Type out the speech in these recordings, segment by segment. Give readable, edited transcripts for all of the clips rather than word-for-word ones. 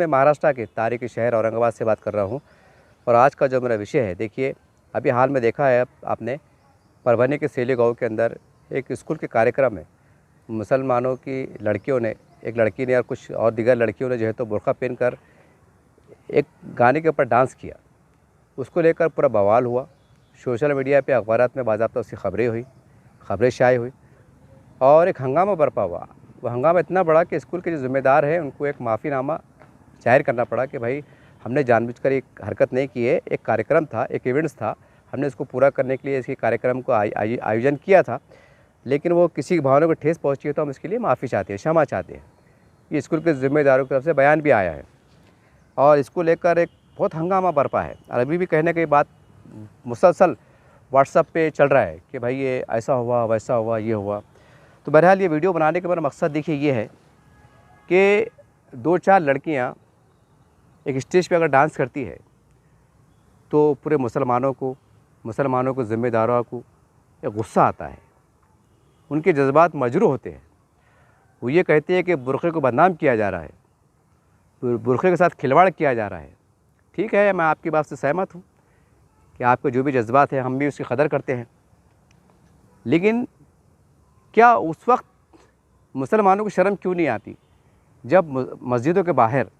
मैं महाराष्ट्र के तारीखी शहर औरंगाबाद से बात कर रहा हूँ। और आज का जो मेरा विषय है, देखिए अभी हाल में देखा है आपने, परभनी के सेली गाँव के अंदर एक स्कूल के कार्यक्रम में मुसलमानों की लड़कियों ने, एक लड़की ने और कुछ और दीगर लड़कियों ने जो है तो बुर्का पहनकर एक गाने के ऊपर डांस किया। उसको लेकर पूरा बवाल हुआ। सोशल मीडिया पे, अखबारात में बाज़ाब्ता उसकी खबरें शाये हुई और एक हंगामा बरपा हुआ। वो हंगामा इतना बड़ा कि स्कूल के जो ज़िम्मेदार हैं उनको एक माफ़ीनामा जाहिर करना पड़ा कि भाई हमने जानबूझकर एक हरकत नहीं की है, एक कार्यक्रम था, एक इवेंट्स था, हमने इसको पूरा करने के लिए इसी कार्यक्रम को आयोजन किया था, लेकिन वो किसी की भावनाओं को ठेस पहुँची है तो हम इसके लिए माफ़ी चाहते हैं, क्षमा चाहते हैं। ये स्कूल के ज़िम्मेदारों की तरफ से बयान भी आया है और इसको लेकर एक बहुत हंगामा बरपा है। और अभी भी कहीं ना कहीं बात मुसलसल व्हाट्सएप पे चल रहा है कि भाई ये ऐसा हुआ, वैसा हुआ, ये हुआ। तो बहरहाल ये वीडियो बनाने का मेरा मकसद देखिए ये है कि 2-4 लड़कियां एक स्टेज पे अगर डांस करती है तो पूरे मुसलमानों को ज़िम्मेदारों को एक गुस्सा आता है, उनके जज्बात मजरूह होते हैं। वो ये कहते हैं कि बुर्क़े को बदनाम किया जा रहा है, बुर्क़े के साथ खिलवाड़ किया जा रहा है। ठीक है, मैं आपकी बात से सहमत हूँ कि आपके जो भी जज्बात हैं हम भी उसकी कदर करते हैं, लेकिन क्या उस वक्त मुसलमानों को शर्म क्यों नहीं आती जब मस्जिदों के बाहर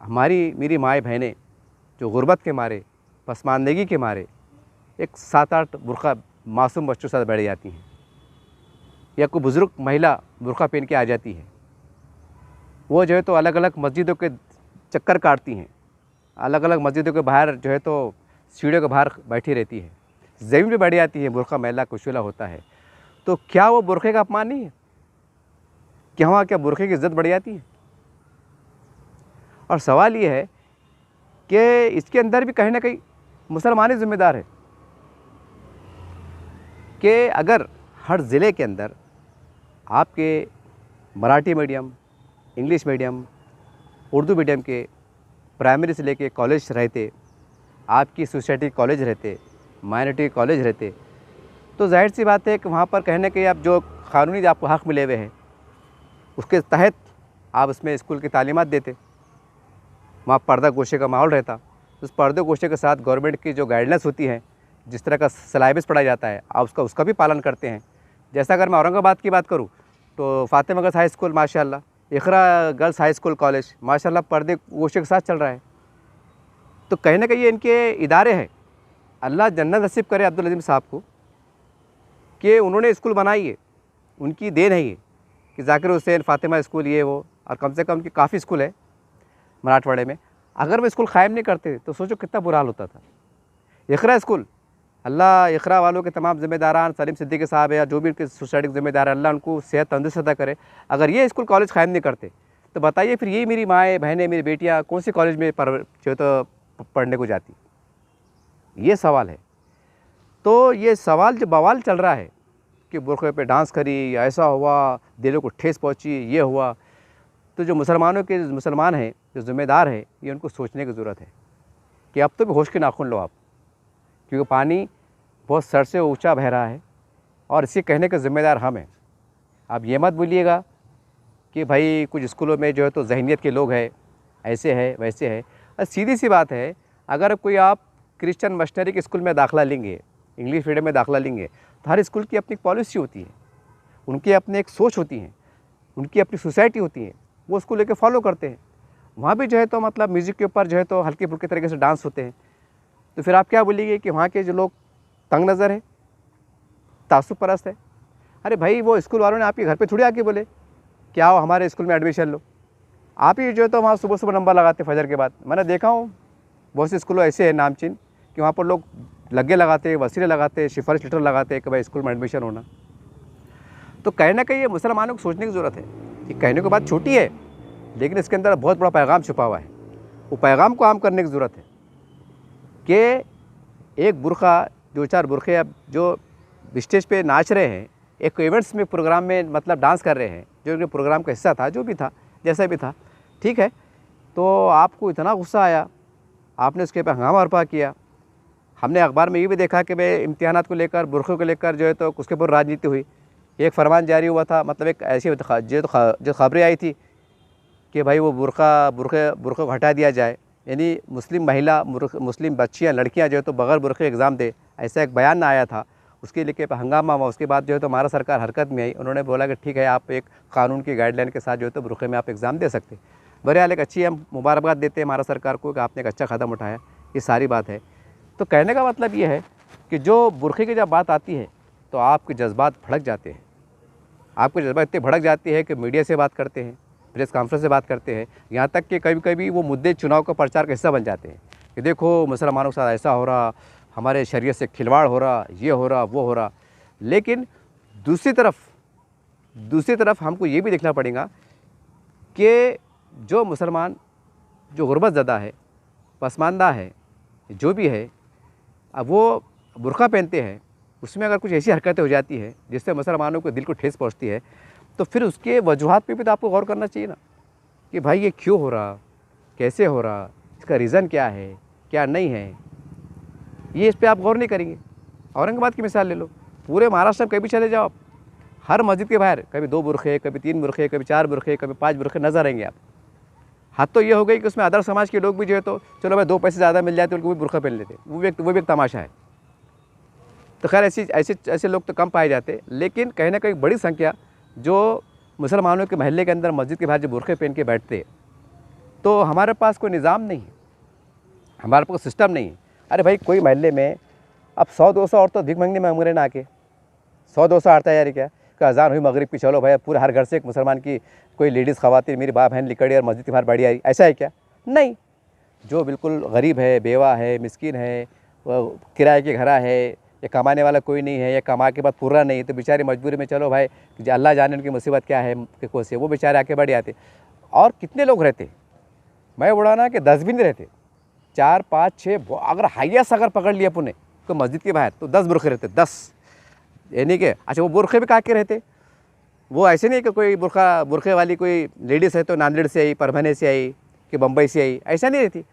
मेरी माएँ बहनें जो गुर्बत के मारे, पसमानदगी के मारे एक 7-8 बुर्क़ा मासूम बच्चों के साथ बैठ जाती हैं, या कोई बुज़ुर्ग महिला बुर्क़ा पहन के आ जाती है, वो जो है तो अलग अलग मस्जिदों के चक्कर काटती हैं, अलग अलग मस्जिदों के बाहर जो है तो सीढ़ियों के बाहर बैठी रहती है, ज़मीन पे बैठ जाती है, बुर्क़ा महिला कुशला होता है, तो क्या वो बुर्क़े का अपमान नहीं है? क्या बुर्क़े की इज़्ज़त बढ़ जाती है? और सवाल ये है कि इसके अंदर भी कहीं ना कहीं मुसलमान ही ज़िम्मेदार है कि अगर हर ज़िले के अंदर आपके Marathi medium, English medium, Urdu medium के प्राइमरी से लेके कॉलेज रहते, आपकी सोसाइटी कॉलेज रहते, माइनॉरिटी कॉलेज रहते, तो जाहिर सी बात है कि वहाँ पर कहीं ना कहीं आप जो क़ानूनी आपको हक़ मिले हुए हैं उसके तहत आप उसमें स्कूल की तालीमात देते, वहाँ पर्दा गोशे का माहौल रहता। उस पर्दे गोशे के साथ गवर्नमेंट की जो गाइडलाइंस होती है, जिस तरह का सिलेबस पढ़ाया जाता है, आप उसका भी पालन करते हैं। जैसा अगर मैं औरंगाबाद की बात करूँ तो फ़ातिमा गर्ल्स हाई स्कूल माशाल्लाह, Iqra girls high school college माशाल्लाह पर्दे गोशे के साथ चल रहा है। तो कहीं ना कहीं ये इनके इदारे हैं। अल्लाह जन्नत नसीब करे अब्दुल अज़ीम साहब को कि उन्होंने स्कूल बनाई है, उनकी देन है ये कि ज़ाकिर हुसैन फ़ातिमा स्कूल ये वो, और कम से कम कि काफ़ी स्कूल है मराठवाड़े में। अगर वो स्कूल क़ायम नहीं करते तो सोचो कितना बुरा हाल होता था। इक़रा स्कूल, अल्लाह इक़रा वालों के तमाम ज़िम्मेदारान, सलीम सिद्दीकी साहब है या जो भी उनके सोसाइटी के ज़िम्मेदार है, अल्लाह उनको सेहत तंदुरुस्त अता करे। अगर ये स्कूल कॉलेज क़ायम नहीं करते तो बताइए फिर ये मेरी माएँ बहनें, मेरी बेटियाँ कौन सी कॉलेज में जो तो पढ़ने को जाती? ये सवाल है। तो ये सवाल जो बवाल चल रहा है कि बुर्क़े पे डांस करी, ऐसा हुआ, दिलों को ठेस पहुँची, ये हुआ, तो जो मुसलमान हैं, जो ज़िम्मेदार हैं, ये उनको सोचने की ज़रूरत है कि अब तो भी होश के नाखून लो आप, क्योंकि पानी बहुत सर से ऊंचा बह रहा है और इसे कहने के ज़िम्मेदार हम हैं। आप ये मत भूलिएगा कि भाई कुछ स्कूलों में जो है तो जहनीत के लोग हैं, ऐसे है वैसे है। और सीधी सी बात है, अगर कोई आप क्रिश्चियन मिशनरी के स्कूल में दाखिला लेंगे, इंग्लिश मीडियम में दाखिला लेंगे, तो हर स्कूल की अपनी पॉलिसी होती है, उनकी अपनी एक सोच होती है, उनकी अपनी सोसाइटी होती है, वो उसको लेके फॉलो करते हैं। वहाँ भी जो है तो मतलब म्यूज़िक के ऊपर जो है तो हल्के फुल्के तरीके से डांस होते हैं। तो फिर आप क्या बोलिए कि वहाँ के जो लोग तंग नज़र है, तासुब परस्त है? अरे भाई, वो स्कूल वालों ने आपके घर पे थोड़ी आके बोले कि आओ हमारे स्कूल में एडमिशन लो। आप ही जो है तो वहाँ सुबह सुबह नंबर लगाते फजर के बाद। मैंने देखा हूँ बहुत से स्कूलों ऐसे हैं नामचीन कि वहाँ पर लोग लग्गे लगाते, वसीले लगाते, सिफारिश लेटर लगाते कि भाई स्कूल में एडमिशन होना। तो कहीं ना कहीं ये मुसलमानों को सोचने की ज़रूरत है कि कहने की बात छोटी है, लेकिन इसके अंदर बहुत बड़ा पैगाम छुपा हुआ है। वो पैगाम को आम करने की ज़रूरत है कि एक बुर्क़ा, 2-4 बुर्क़े अब जो स्टेज पे नाच रहे हैं, एक इवेंट्स में प्रोग्राम में मतलब डांस कर रहे हैं, जो उनके प्रोग्राम का हिस्सा था, जो भी था, जैसा भी था, ठीक है। तो आपको इतना गुस्सा आया, आपने उसके ऊपर हंगामा बरपा किया। हमने अखबार में ये भी देखा कि भाई इम्तिहानात को लेकर, बुर्क़े को लेकर जो है तो उसके ऊपर राजनीति हुई। एक फरमान जारी हुआ था, मतलब एक ऐसी जो खबरें आई थी कि भाई वो बुरक़े को हटा दिया जाए, यानी मुस्लिम महिला मुस्लिम बच्चियाँ लड़कियाँ जो है तो बग़ैर बुरक़े एग्ज़ाम दे, ऐसा एक बयान आया था। उसके लेके हंगामा हुआ। उसके बाद जो है तो हमारा सरकार हरकत में आई। उन्होंने बोला कि ठीक है, आप एक कानून की गाइडलाइन के साथ जो है तो बुरक़े में आप एग्ज़ाम दे सकते। बहरहाल एक अच्छी हम मुबारकबाद देते हैं हमारा सरकार को कि आपने एक अच्छा कदम उठाया। ये सारी बात है। तो कहने का मतलब ये है कि जो बुरक़े की जब बात आती है तो आपके जज्बात भड़क जाते हैं। आपके जज्बात इतने भड़क जाते हैं कि मीडिया से बात करते हैं, प्रेस कॉन्फ्रेंस से बात करते हैं, यहाँ तक कि कभी कभी वो मुद्दे चुनाव का प्रचार का हिस्सा बन जाते हैं कि देखो मुसलमानों के साथ ऐसा हो रहा, हमारे शरीयत से खिलवाड़ हो रहा, ये हो रहा, वो हो रहा। लेकिन दूसरी तरफ हमको ये भी देखना पड़ेगा कि जो मुसलमान जो गुर्बत ज़दा है, पसमानदा है, जो भी है, अब वो बुर्का पहनते हैं, उसमें अगर कुछ ऐसी हरकतें हो जाती है जिससे मुसलमानों को दिल को ठेस पहुंचती है, तो फिर उसके वजूहात पे भी तो आपको गौर करना चाहिए ना कि भाई ये क्यों हो रहा, कैसे हो रहा, इसका रीज़न क्या है, क्या नहीं है। ये इस पर आप गौर नहीं करेंगे। औरंगाबाद की मिसाल ले लो, पूरे महाराष्ट्र में कभी चले जाओ आप, हर मस्जिद के बाहर कभी 2 बुरक़े, कभी 3 बुरक़े, कभी 4 बुरक़े, कभी 5 बुरक़े नजर आएंगे आप। हद तो ये हो गई कि उसमें अदर समाज के लोग भी जो है तो चलो भाई 2 पैसे ज़्यादा मिल जाते उनको भी बुरक़ा पहन लेते, वो भी एक तमाशा है। तो खैर ऐसे लोग तो कम पाए जाते, लेकिन कहीं ना कहीं बड़ी संख्या जो मुसलमानों के महल्ले के अंदर मस्जिद के बाहर जो बुरक़े पहन के बैठते, तो हमारे पास कोई निज़ाम नहीं है, हमारे पास सिस्टम नहीं है। अरे भाई कोई महल्ले में अब 100-200 औरतें भीख मांगने में उमरे ना आके 100-200 आता है यार, क्या कि अजान हुई मगरिब की, चलो भाई पूरे हर घर से एक मुसलमान की कोई लेडीज़ ख़वातीन मेरी बाप बहन लिकड़ी और मस्जिद के बाहर बढ़ी आई, ऐसा है क्या? नहीं। जो बिल्कुल गरीब है, बेवा है, मिस्किन है, किराए के घरा है, या कमाने वाला कोई नहीं है, या कमा के बाद पूरा नहीं है, तो बेचारे मजबूरी में चलो भाई अल्लाह जाने उनकी मुसीबत क्या है कि को से वो बेचारे आके बढ़ जाते। और कितने लोग रहते, मैं उड़ाना कि 10 भी नहीं रहते, 4, 5, 6, अगर हाईएस्ट अगर पकड़ लिया पुणे तो मस्जिद के बाहर तो 10 बुरक़े रहते, 10। यानी कि अच्छा वो बुरक़े भी कहाँ के रहते, वो ऐसे नहीं कि कोई बुरक़े वाली कोई लेडीज़ है तो नांदेड़ से आई, परभने से आई कि बम्बई से आई, ऐसा नहीं रहती।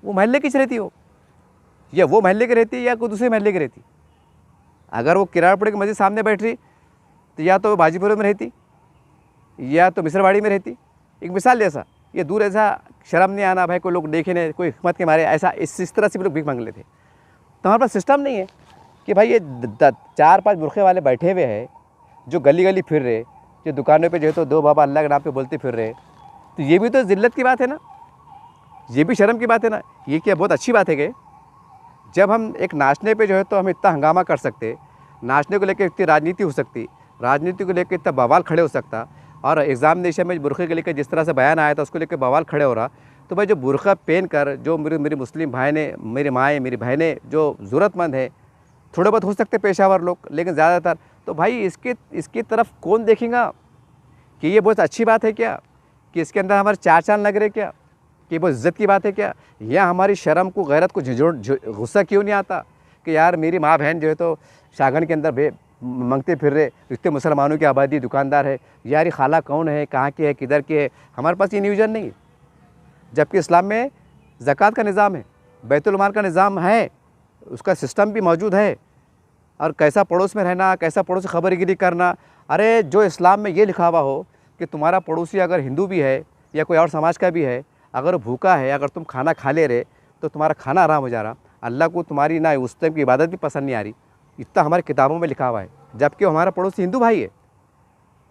वो महल्ले की रहती हो, या वो महल्ले की रहती या कोई दूसरे महल्ले की रहती। अगर वो किराड़पुरे की मस्जिद सामने बैठ रही तो या तो बाजीपुर में रहती या तो मिसरवाड़ी में रहती। एक मिसाल जैसा, ये दूर ऐसा शर्म नहीं आना भाई कोई लोग देखे नहीं, कोई हिम्मत के मारे ऐसा इस तरह से भी लोग भीख मांग लेते। तो हमारे पास सिस्टम नहीं है कि भाई ये 4-5 बुरक़े वाले बैठे हुए हैं जो गली गली फिर रहे, जो दुकानों पे जो है तो 2 बाबा अल्लाह के नाम पे बोलते फिर रहे। तो ये भी तो ज़िल्लत की बात है ना, ये भी शर्म की बात है ना। ये क्या बहुत अच्छी बात है कि जब हम एक नाचने पे जो है तो हम इतना हंगामा कर सकते, नाचने को लेकर इतनी राजनीति हो सकती, राजनीति को लेकर इतना बवाल खड़े हो सकता, और एग्ज़ामिनेशन में बुरक़े के लेकर जिस तरह से बयान आया था उसको लेकर बवाल खड़े हो रहा, तो भाई जो बुरक़ा पहन कर जो मेरे मुस्लिम भाई ने, मेरी माएँ, मेरी बहनें जो ज़रूरतमंद है, थोड़े बहुत हो सकते पेशावर लोग, लेकिन ज़्यादातर तो भाई इसकी तरफ कौन देखेगा कि ये बहुत अच्छी बात है क्या, कि इसके अंदर हमारे 4 चाँद लग रहे क्या, कि बहुत इज़्ज़त की बात है क्या, या हमारी शर्म को, गैरत को गुस्सा क्यों नहीं आता कि यार मेरी माँ बहन जो है तो शागन के अंदर मांगते फिर रहे, इतने मुसलमानों की आबादी, दुकानदार है, यार ये खाला कौन है, कहाँ की है, किधर की है। हमारे पास ये न्यूज़न नहीं है, जबकि इस्लाम में ज़कात का निज़ाम है, बैतुल माल का निज़ाम है, उसका सिस्टम भी मौजूद है, और कैसा पड़ोस में रहना, कैसा पड़ोस से खबरगिरी करना। अरे जो इस्लाम में ये लिखा हुआ हो कि तुम्हारा पड़ोसी अगर हिंदू भी है या कोई और समाज का भी है, अगर भूखा है, अगर तुम खाना खा ले रहे तो तुम्हारा खाना आराम हो जा रहा, अल्लाह को तुम्हारी ना उस टाइम की इबादत भी पसंद नहीं आ रही, इतना हमारी किताबों में लिखा हुआ है, जबकि हमारा पड़ोसी हिंदू भाई है,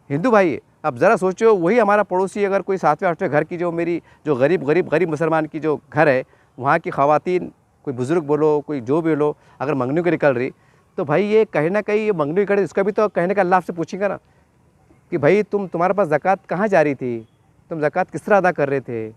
हिंदू भाई है। अब ज़रा सोचो, वही हमारा पड़ोसी अगर कोई 7वें-8वें घर की जो मेरी जो गरीब मुसलमान की जो घर है, वहाँ की ख़वातीन, कोई बुज़ुर्ग बोलो, कोई जो भी बोलो, अगर मंगनी को निकल रही, तो भाई ये कहीं ना कहीं ये मंगनी करे, इसका भी तो कहने का अल्लाह आपसे पूछेगा ना कि भाई तुम्हारे पास ज़कात कहाँ जा रही थी, तुम ज़कात किस तरह अदा कर रहे थे,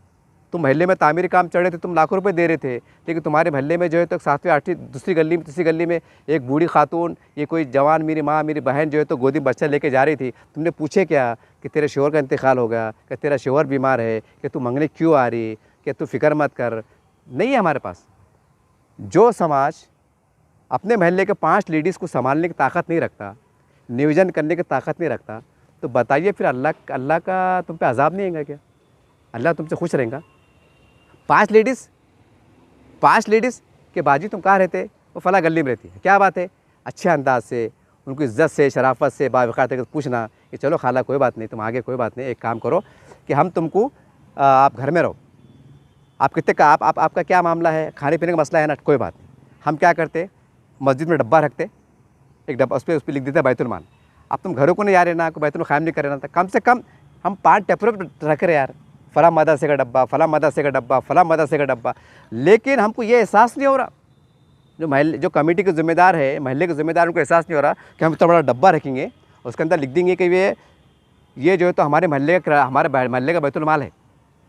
तुम महल्ले में तामीर काम चढ़ रहे थे, तुम लाखों रुपए दे रहे थे, लेकिन तुम्हारे महल्ले में जो है तो 7वीं-8वीं दूसरी गली में, तीसरी गली में एक बूढ़ी खातून, ये कोई जवान मेरी माँ, मेरी बहन जो है तो गोदी में बच्चा लेके जा रही थी, तुमने पूछे क्या कि तेरे शोहर का इंतकाल हो गया, कि तेरा शोहर बीमार है, कि तू मंगने क्यों आ रही, कि तू फ़िक्र मत कर। नहीं है हमारे पास। जो समाज अपने महल्ले के 5 लेडीज़ को संभालने की ताकत नहीं रखता, नियोजन करने की ताकत नहीं रखता, तो बताइए फिर अल्लाह का तुम पे अजाब नहीं आएगा क्या? अल्लाह तुमसे खुश रहेगा? 5 लेडीज़ के बाजी तुम कहाँ रहते, वो फला गली में रहती है, क्या बात है, अच्छे अंदाज से, उनको इज़्ज़त से, शराफत से, बावक़ार तरीके से पूछना कि चलो खाला कोई बात नहीं, तुम आगे कोई बात नहीं, एक काम करो कि हम तुमको आप घर में रहो, आप कितने का आपका क्या मामला है, खाने पीने का मसला है ना, कोई बात नहीं। हम क्या करते, मस्जिद में डब्बा रखते, एक डब्बा उस पर लिख देते बैतुल माल। अब तुम घरों को नहीं आ रहे ना, कोई बैतुल ख़ाम नहीं कर रहे ना, तो कम से कम हम 5 टपरे रख रहे यार, फ़लाँ मदरसे का डब्बा, फ़लाँ मदरसे का डब्बा, फ़लाँ मदरसे का डब्बा। लेकिन हमको ये एहसास नहीं हो रहा, जो कमेटी के ज़िम्मेदार है, महल्ले के ज़िम्मेदार, उनको एहसास नहीं हो रहा कि हम इतना बड़ा डब्बा रखेंगे, उसके अंदर लिख देंगे कि ये जो है तो हमारे महल्ले का बैतुल माल है।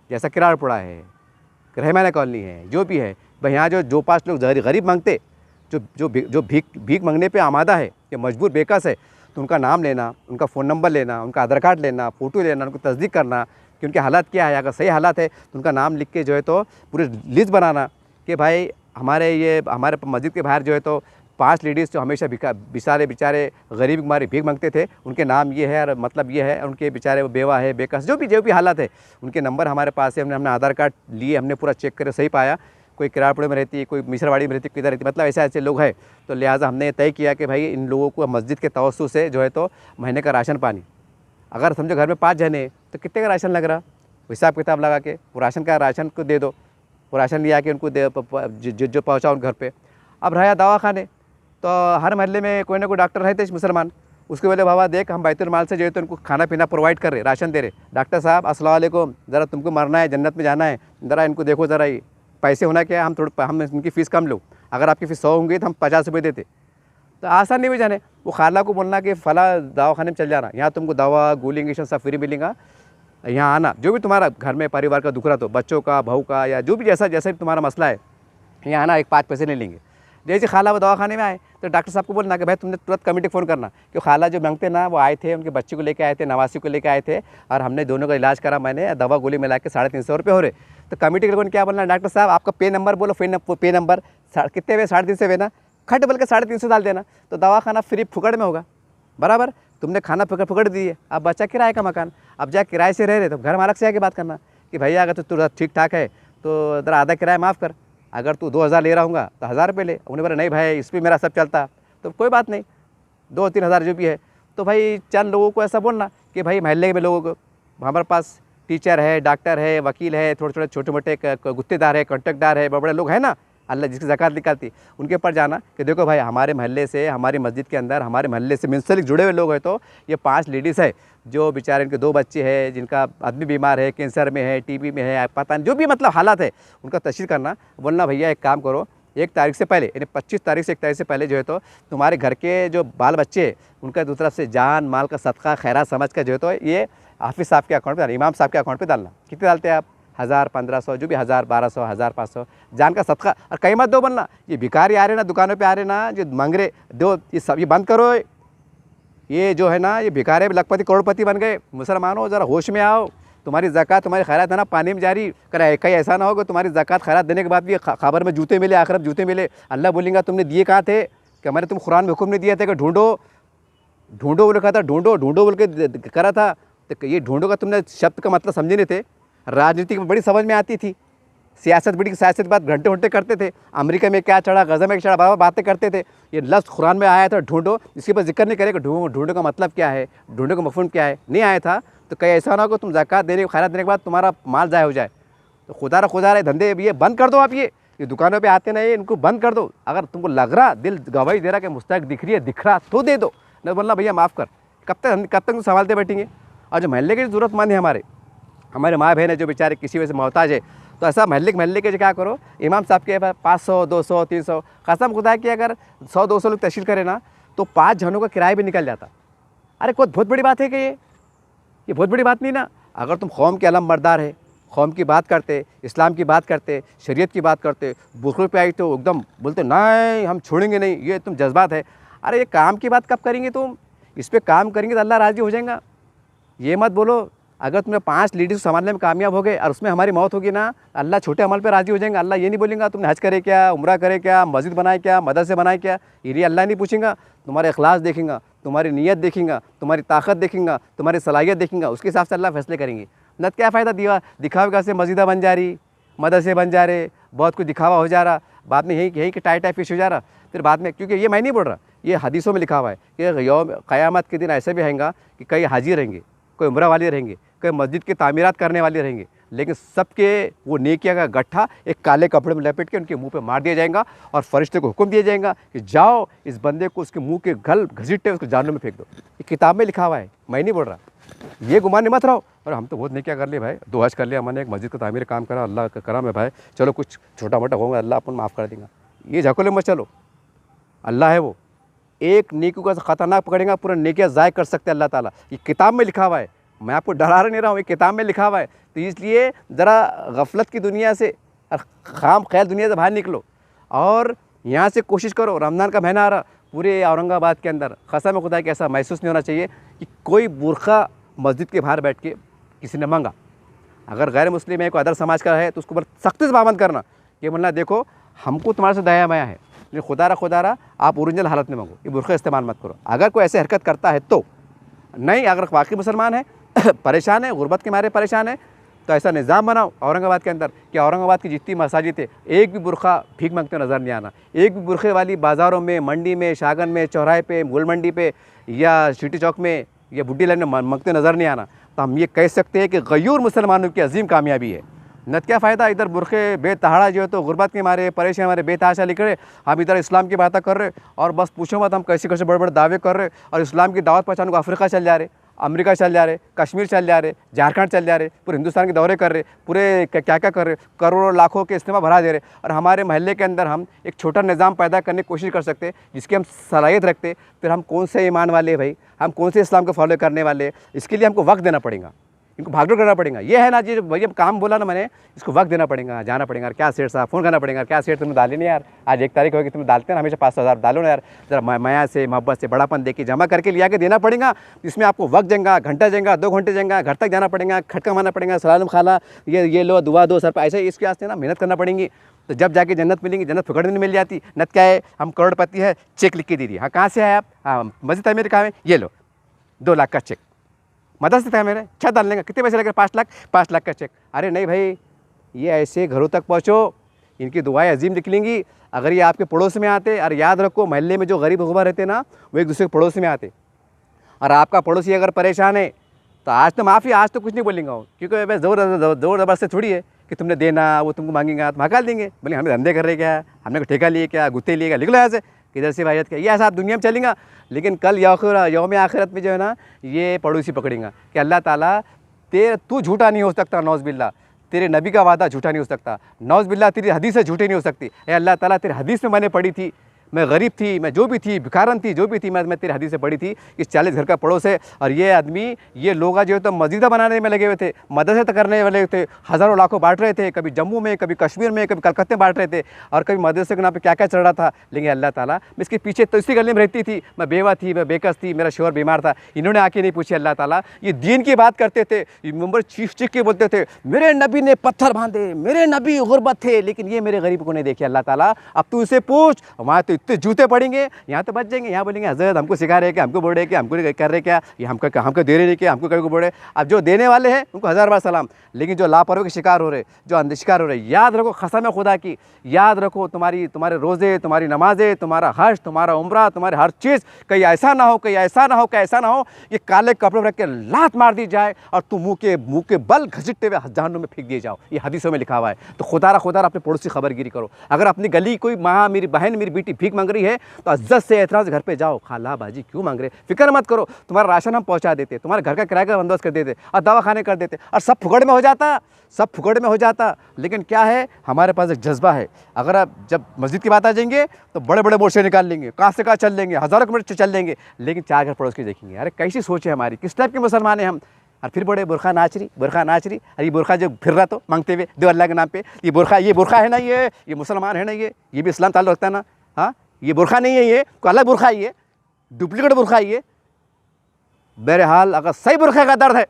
जैसा किराड़पुरा है, रहमाना कॉलोनी है, जो भी है भाई, यहाँ जो 5 लोग गरीब मांगते, जो भीख मांगने पे आमादा है, कि मजबूर बेकस है, तो उनका नाम लेना, उनका फ़ोन नंबर लेना, उनका आधार कार्ड लेना, फ़ोटो लेना, उनको तस्दीक करना कि उनके हालात क्या है। अगर सही हालात है तो उनका नाम लिख के जो है तो पूरी लिस्ट बनाना कि भाई हमारे मस्जिद के बाहर जो है तो 5 लेडीज़ जो हमेशा बेचारे गरीब हमारे भीख मांगते थे, उनके नाम ये है और मतलब ये है, उनके बेचारे वो बेवा है, बेकस, जो भी हालात है, उनके नंबर हमारे पास है। हमने आधार कार्ड लिए, हमने पूरा चेक करके सही पाया, कोई किराड़पुरे में रहती है, कोई मिसरवाड़ी में रहती है, किधर रहती है, मतलब ऐसे लोग हैं। तो लिहाजा हमने तय किया कि भाई इन लोगों को मस्जिद के तवस्सु से जो है तो महीने का राशन पानी, अगर समझो घर में 5 जने तो कितने का राशन लग रहा, हिसाब किताब लगा के वो राशन को दे दो, वो राशन लिया के उनको दे जो पहुँचाओ उन घर पे। अब रहा दवाखाने, तो हर महल्ले में कोई ना कोई डॉक्टर रहते मुसलमान, उसके बोले बाबा देख हम बैतुल माल से जो है तो उनको खाना पीना प्रोवाइड कर रहे, राशन दे रहे। डॉक्टर साहब अस्सलाम वालेकुम, ज़रा तुमको मरना है, जन्नत में जाना है, ज़रा इनको देखो, ज़रा ये पैसे होना क्या है, हम इनकी फ़ीस कम लो, अगर आपकी फ़ीस 100 होंगी तो हम 50 रुपये देते। तो आसान नहीं भी जाने, वो खाला को बोलना कि फ़ला दवाखाने में चल जाना, यहाँ तुमको दवा गोली इंजेक्शन सब फ्री मिलेगा, यहाँ आना, जो भी तुम्हारा घर में परिवार का दुख रहा, तो बच्चों का, बहू का, या जो भी जैसा भी तुम्हारा मसला है, यहाँ आना, एक 5 पैसे नहीं लेंगे। जैसे खाला वो दवाखाने में आए तो डॉक्टर साहब को बोलना कि भाई तुमने तुरंत कमेटी फ़ोन करना कि खाला जो मांगते ना, वो आए थे, उनके बच्चे को लेके आए थे, नवासी को लेके आए थे, और हमने दोनों का इलाज करा, मैंने दवा गोली मिला के 350 रुपये हो रहे। तो कमेटी के लोगों ने क्या बोलना, डॉक्टर साहब आपका पे नंबर बोलो, पे नंबर कितने हुए, 350 हुए ना, खट बोल के 350 डाल देना, तो दवाखाना फ्री फुकड़ में होगा। बराबर, तुमने खाना फुकड़ दिए, अब बच्चा किराए का मकान, अब जाए किराए से रह रहे, तो घर मालक से आके बात करना कि भैया अगर तो ठीक ठाक है तो ज़रा आधा किराया माफ़ कर, अगर तू 2000 ले रहा हूँगा तो 1000 रुपये ले। उन्हें बोला नहीं भाई इस पर मेरा सब चलता, तो कोई बात नहीं, 2-3 हज़ार जो भी है। तो भाई चंद लोगों को ऐसा बोलना कि भाई महल्ले में लोगों को हमारे पास टीचर है, डॉक्टर है, वकील है, थोड़े छोटे मोटे गुत्तेदार है, कॉन्ट्रैक्टदार है, बड़े लोग हैं ना, अल्लाह जिसकी ज़कात निकालती, उनके ऊपर जाना कि देखो भाई हमारे महल्ले से, हमारी मस्जिद के अंदर हमारे महल्ले से मुंसलिक जुड़े हुए लोग हैं, तो ये 5 लेडीज़ है जो बेचारे, इनके 2 बच्चे हैं, जिनका आदमी बीमार है, कैंसर में है, टीबी में है, पता नहीं जो भी मतलब हालात है, उनका तशरीह करना, बोलना भैया एक काम करो, 1 तारीख से पहले, यानी 25 तारीख से 1 तारीख से पहले जो है तो तुम्हारे घर के जो बाल बच्चे हैं उनका दूसरी तरफ से जान माल का सदका खैरात समझ कर जो है तो ये हाफिज़ साहब के अकाउंट पे डालना, इमाम साहब के अकाउंट पे डालना। कितने डालते हैं आप, 1000, 1500, जो भी 1000, 1200, 1500 जान का सदका। और कहीं मत दो बनना, ये भिखारी आ रहे ना, दुकानों पे आ रहे ना, जो मांग रहे दो, ये सब ये बंद करो। ये जो है ना, ये भिखारी लखपति करोड़पति बन गए। मुसलमानों ज़रा होश में आओ, तुम्हारी ज़कात तुम्हारी खैरात है ना पानी में जारी करे, कहीं ऐसा ना हो कि तुम्हारी ज़कात खैरात देने के बाद भी खबर में जूते मिले, आखिरत जूते मिले, अल्लाह बोलेंगा तुमने दिए कहाँ थे, कि हमारे तुम कुरान में हुक्म नहीं दिया था कि ढूंढो बोल रखा था, ढूंढो बोल के करा था। तो ये ढूंढो का तुमने शब्द का मतलब समझे नहीं थे। राजनीति में बड़ी समझ में आती थी, सियासत बात घंटे करते थे, अमेरिका में क्या चढ़ा, गज़ा में चढ़ा, बाबा बातें करते थे। ये लफ्ज़ कुरान में आया था ढूंढो, इसके ऊपर जिक्र नहीं करेगा, ढूंढो का मतलब क्या है, ढूंढो का मफ़हूम क्या है, नहीं आया था। तो कहीं ऐसा ना हो कि तुम ज़कात देने खैरात देने के बाद तुम्हारा माल ज़ाया हो जाए। तो खुदा रहे धंधे ये बंद कर दो आप, ये दुकानों पे आते नहीं, इनको बंद कर दो। अगर तुमको लग रहा, दिल गवाही दे रहा कि मुस्तक दिख रही है, दिख रहा तो दे दो, नहीं बोलना भैया माफ़ कर। कब तक तुम संभालते बैठेंगे। और जो महल्ले के ज़रूरतमंद है, हमारे माँ बहन है जो बेचारे किसी वजह से मोहताज है, तो ऐसा महल्ले के क्या करो, इमाम साहब के 500, 200, 300, कसम खुदा की अगर 100-200 लोग तशरील करें ना, तो 5 जनों का किराया भी निकल जाता। अरे कोई बहुत बड़ी बात है कि ये बहुत बड़ी बात नहीं ना। अगर तुम कौम के अलम बरदार है, कौम की बात करते, इस्लाम की बात करते, शरीयत की बात करते, बुखरों पे आई तो एकदम बोलते नहीं हम छोड़ेंगे नहीं, ये तुम जज्बात है। अरे ये काम की बात कब करेंगे तुम, इस पर काम करेंगे तो अल्लाह राज़ी हो जाएगा। ये मत बोलो अगर तुमने 5 लेडीज़ को संभालने में कामयाब हो गए और उसमें हमारी मौत होगी ना, अल्लाह छोटे अमल पे राज़ी हो जाएगा। अल्लाह ये नहीं बोलेगा तुमने हज करे क्या, उम्रा करे क्या, मस्जिद बनाए क्या, मदरसे बनाए क्या, ये अल्लाह नहीं पूछेगा। तुम्हारे इखलास देखेंगा, तुम्हारी नीयत देखेंगा, तुम्हारी ताकत देखेंगा, तुम्हारी सलाहियत देखेंगा, उसके हिसाब से अल्लाह फैसले करेंगे। न क्या फ़ायदा दिखावे से मस्जिदा बन जा रही, मदरसे बन जा रहे, बहुत कुछ दिखावा हो जा रहा, बाद में यही कि टाई फिश हो जा रहा। फिर बाद में, क्योंकि ये मैं नहीं बोल रहा, ये हदीसों में लिखा हुआ है कि यौम क़यामत के दिन ऐसे भी आएगा कि कई हाजी रहेंगे, कोई उम्रा वाले रहेंगे, कोई मस्जिद की तामीरात करने वाले रहेंगे, लेकिन सबके वो नेकिया का गट्ठा एक काले कपड़े में लपेट के उनके मुंह पे मार दिया जाएगा और फरिश्ते को हुक्म दिया जाएगा कि जाओ इस बंदे को उसके मुंह के गल घसीटे उसको जानों में फेंक दो। ये किताब में लिखा हुआ है, मैं नहीं बोल रहा। ये गुमान मत रहो और हम तो बहुत नेकिया कर लिए भाई, 2 हज कर लिया हमने, एक मस्जिद का तामीर काम करा, अल्लाह का करम है भाई, चलो कुछ छोटा मोटा होगा अल्लाह अपन माफ़ कर देगा। ये झकोले मत चलो, अल्लाह है वो, एक नेकी को ख़तरनाक पकड़ेगा पूरा नेकिया ज़ाय कर सकते हैं अल्लाह ताला। ये किताब में लिखा हुआ है, मैं आपको डरा नहीं रहा हूँ, ये किताब में लिखा हुआ है। तो इसलिए ज़रा गफलत की दुनिया से और खाम ख्याल दुनिया से बाहर निकलो और यहाँ से कोशिश करो। रमज़ान का महीना आ रहा, पूरे औरंगाबाद के अंदर कसम खुदा कि ऐसा महसूस नहीं होना चाहिए कि कोई बुरखा मस्जिद के बाहर बैठ के किसी ने मांगा। अगर गैर मुस्लिम है, कोई अदर समाज का है, तो उसको बड़ा सख्ती से पाबंद करना कि बोलना देखो हमको तुम्हारे से दया माया है, लेकिन खुदा रहा आप ओरिजिनल हालत में मांगो, ये बुरखा इस्तेमाल मत करो। अगर कोई ऐसे हरकत करता है तो नहीं, अगर वाकई मुसलमान है परेशान है, गुर्बत के मारे परेशान है, तो ऐसा निज़ाम बनाओ औरंगाबाद के अंदर कि औरंगाबाद की जितनी मसाजिद है एक भी बुरखा भीख मांगते नज़र नहीं आना। एक भी बुरखे वाली बाज़ारों में, मंडी में, शागन में, चौराहे पे, गोल मंडी पे या सिटी चौक में या बुड्डी लाइन में मांगते नज़र नहीं आना। तो हम ये कह सकते हैं कि गयूर मुसलमानों की अजीम कामयाबी है। न क्या फ़ायदा इधर बुरखे बेतहाड़ा जो है तो गुर्बत के मारे परेशान हमारे बेतहाशा लिख रहे, हम इधर इस्लाम की बातें कर रहे और बस पूछो मत हम कैसे कैसे बड़े बड़े दावे कर रहे और इस्लाम की दावत पहचान को अफ्रीका चल जा रहे, अमेरिका चल जा रहे, कश्मीर चल जा रहे, झारखंड चल जा रहे, पूरे हिंदुस्तान के दौरे कर रहे, पूरे क्या क्या कर रहे, करोड़ों लाखों के इस्तेमाल भरा दे रहे। और हमारे महल्ले के अंदर हम एक छोटा निज़ाम पैदा करने की कोशिश कर सकते जिसकी हम सलाहियत रखते, फिर हम कौन से ईमान वाले भाई, हम कौन से इस्लाम को फॉलो करने वाले, इसके लिए हमको वक्त देना पड़ेगा, इनको भागदौड़ करना पड़ेगा। ये है ना जी भैया काम बोला ना मैंने, इसको वक्त देना पड़ेगा, जाना पड़ेगा। क्या सेठ साहब फ़ोन करना पड़ेगा, क्या सेठ तुमने डाली नहीं यार, आज 1 तारीख होगी, तुम डालते हैं हमेशा 500,000 डालो ना यार, ज़रा माया से मोहब्बत से बड़ापन दे के जमा करके लिया के देना पड़ेगा। इसमें आपको वक्त देंगे, घंटा देंगे, 2 घंटे देंगे, घर तक जाना पड़ेगा, खटका मारना पड़ेगा, सलाम खाला ये लो दुआ दो सर पर, ऐसे इसके वास्ते ना मेहनत करना पड़ेगी। तो जब जाके जन्नत मिलेंगी, जन्नत फुकड़ नहीं मिल जाती। नत क्या है, हम करोड़पति है, चेक लिख के दे दिए। हाँ कहाँ से आए आप, हाँ मस्जिद अमीर कहाँ है, ये लो 2 लाख का चेक, मदद था मेरे, छत डाल लेंगे, कितने पैसे लगे, 5 लाख का चेक। अरे नहीं भाई, ये ऐसे घरों तक पहुँचो, इनकी दुआएं अजीम निकलेंगी। अगर ये आपके पड़ोस में आते, और याद रखो महल्ले में जो गरीब गुरबा रहते ना, वो एक दूसरे के पड़ोस में आते, और आपका पड़ोसी अगर परेशान है तो आज तो माफ़ी, आज तो कुछ नहीं बोलेंगे, क्योंकि भाई ज़ोर ज़बरदस्ती थोड़ी है कि तुमने देना, वो तुमको मांगेंगे तो हकाल देंगे। बोले हमें धंधे कर रहे क्या, हमने को ठेका लिए क्या, गुत्ते लिए क्या, लिख लो यहाँ से किधर से भाईयत क्या। ये ऐसा दुनिया में चलेगा, लेकिन कल यौम आखिरत में जो है ना, ये पड़ोसी पकड़ेगा कि अल्लाह ताला तू झूठा नहीं हो सकता, नौज़ बिल्ला, तेरे नबी का वादा झूठा नहीं हो सकता, नौज़ बिल्ला तेरी हदीस झूठी नहीं हो सकती। अल्लाह ताला तेरे हदीस में मैंने पढ़ी थी, मैं गरीब थी, मैं जो भी थी, भिखारन थी, जो भी थी, मैं तेरी हदीस से पढ़ी थी कि 40 घर का पड़ोस है, और ये आदमी, ये लोग जो है तो मस्जिदा बनाने में लगे हुए थे, मदरसे करने वाले थे, हज़ारों लाखों बांट रहे थे, कभी जम्मू में, कभी कश्मीर में, कभी कलकत्ते बांट रहे थे, और कभी मदरसे के नाम पे क्या क्या चल रहा था। लेकिन अल्लाह ताला, मैं इसके पीछे तो इसी गली में रहती थी, मैं बेवा थी, मैं बेकस थी, मेरा शोहर बीमार था, इन्होंने आके नहीं पूछी। अल्लाह ताला ये दीन की बात करते थे, मेंबर चीख के बोलते थे मेरे नबी ने पत्थर बांधे, मेरे नबी गुरबत थे, लेकिन ये मेरे गरीब को नहीं देखे। अल्लाह ताला अब तू इसे पूछ, वहाँ तो इतने जूते पड़ेंगे, यहाँ तो बच जाएंगे, यहाँ बोलेंगे हज़रत हमको सिखा रहे क्या, हमको बोल रहे क्या, हमको कर रहे क्या, ये हमको दे रहे नहीं क्या, हमको कभी को बोल रहे। अब जो देने वाले हैं उनको 1000 बार सलाम, लेकिन जो लापरवाही के शिकार हो रहे, जो अंधशिकार हो रहे, याद रखो कसम खुदा की, याद रखो तुम्हारे रोज़े, तुम्हारी नमाजें, तुम्हारा हज, तुम्हारा उम्रा, तुम्हारे हर चीज़ कहीं ऐसा ना हो, कहीं ऐसा ना हो, कहीं ऐसा ना हो कि काले कपड़े में रख के लात मार दी जाए और तुम मुँह के बल घसीटते हुए जहन्नुम में फेंक दिए जाओ। ये हदीसों में लिखा हुआ है। तो खुदा अपने पड़ोसी खबरगिरी करो। अगर अपनी गली कोई माँ, मेरी बहन, मेरी बेटी भीख मांग रही है तो इज्जत से एतराज़ घर पे जाओ, खाला बाजी क्यों मांग रहे, फिक्र मत करो, तुम्हारा राशन हम पहुंचा देते, तुम्हारे घर का किराए का बंदोबस्त कर देते और दवा खाने कर देते, और सब फुकड़ में हो जाता, सब फुकड़ में हो जाता। लेकिन क्या है, हमारे पास एक जज्बा है। अगर आप जब मस्जिद की बात आ जाएंगे तो बड़े बड़े मोर्चे निकाल लेंगे, कहाँ से कहाँ चल लेंगे, हज़ारों किलोमीटर चल लेंगे, लेकिन 4 घर पड़ोस के देखेंगे, अरे कैसी सोच है हमारी, किस टाइप के मुसलमान हैं हम। और फिर बड़े बुरखा नाच रही, अरे ये बुरखा जो फिर रहा तो मांगते हुए दो अल्लाह के नाम पे, ये बुरखा है ना, ये मुसलमान है ना, ये भी इस्लाम ताल्लुक़ रखता है ना। हाँ ये बुरखा नहीं है, ये कोई अलग बुरखा ही है, डुप्लीकेट बुरखा ही है। बहरहाल अगर सही बुरखे का दर्द है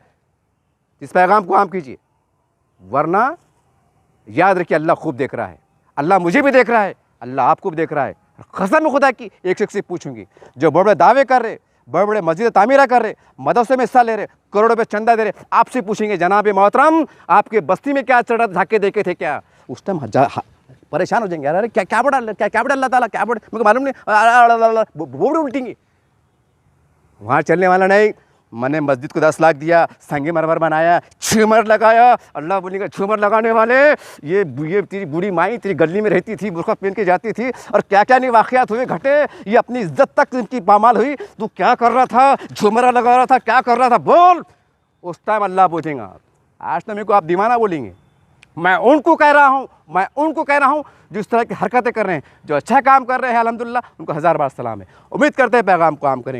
इस पैगाम को आम कीजिए, वरना याद रखिए अल्लाह खूब देख रहा है, अल्लाह मुझे भी देख रहा है, अल्लाह आपको भी देख रहा है। कसम खुदा की एक शख्स से पूछूंगी, जो बड़े बड़े दावे कर रहे, बड़े बड़े मस्जिद तामीरा कर रहे, मदरसे में हिस्सा ले रहे, करोड़ों रुपये चंदा दे रहे, आपसे पूछेंगे जनाब मोहतरम आपके बस्ती में क्या चल रहा था, झाके देखे थे क्या, उस टाइम परेशान हो जाएंगे, अरे क्या बड़ा अल्लाह ताला, क्या बड़ा, मुझे मालूम नहीं, बोर्ड उल्टेंगे। वहाँ चलने वाला नहीं, मैंने मस्जिद को 10 लाख दिया, संगे मरमर बनाया, झूमर लगाया। अल्लाह बोलेगा झूमर लगाने वाले, ये तेरी बूढ़ी माई तेरी गली में रहती थी, बुर्का पहन के जाती थी, और क्या क्या नहीं वाक़यात हुए घटे, ये अपनी इज्जत तक इनकी पामाल हुई। तू क्या कर रहा था, झूमरा लगा रहा था, क्या कर रहा था, बोल। उस टाइम अल्लाह पूछेगा। आज तो मेरे को आप दीवाना बोलेंगे। मैं उनको कह रहा हूँ जो इस तरह की हरकतें कर रहे हैं, जो अच्छा काम कर रहे हैं अल्हम्दुलिल्लाह, उनको हज़ार बार सलाम है। उम्मीद करते हैं पैगाम को आम करेंगे।